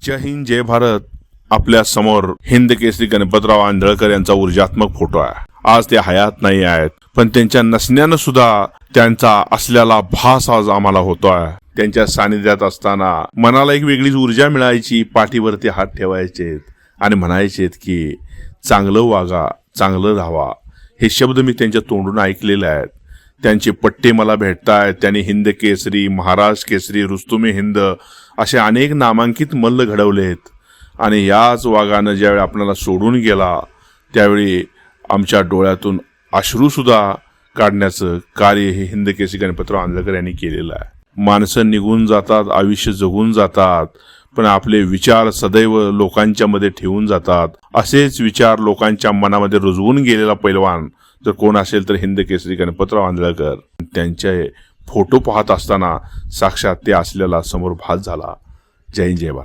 जय हिंद जय भारत. आपल्या समोर हिंद केसरी गणपतराव आंधळकर यांचा ऊर्जात्मक फोटो आहे. आज ते हयात नाही आहेत, पण त्यांच्या नसण्यानं सुद्धा त्यांचा असलेला भास आज आम्हाला होतोय. त्यांच्या सानिध्यात असताना मनाला एक वेगळीच ऊर्जा मिळायची. पाठीवरती हात ठेवायचे आणि म्हणायचे की चांगलं वागा, चांगलं राहावा. हे शब्द मी त्यांच्या तोंडून ऐकलेले आहेत. त्यांचे पट्टे मला भेटतायत. त्यांनी हिंद केसरी, महाराष्ट्र केसरी, रुस्तुमे हिंद असे अनेक नामांकित मल्ल घडवलेत. आणि याच वागानं ज्यावेळी आपल्याला सोडून गेला त्यावेळी आमच्या डोळ्यातून अश्रू सुद्धा काढण्याचं कार्य हे हिंद केसरी गणपतराव आंधळकर यांनी केलेलं आहे. माणसं निघून जातात, आयुष्य जगून जातात, पण आपले विचार सदैव लोकांच्या मध्ये ठेवून जातात. असेच विचार लोकांच्या मनामध्ये रुजवून गेलेला पैलवान जर कोण असेल तर हिंद केसरी गणपतराव आंधळकर. त्यांचे फोटो पाहत असताना साक्षात ते असलेला समोर भास झाला. जय हिंद जय भारत.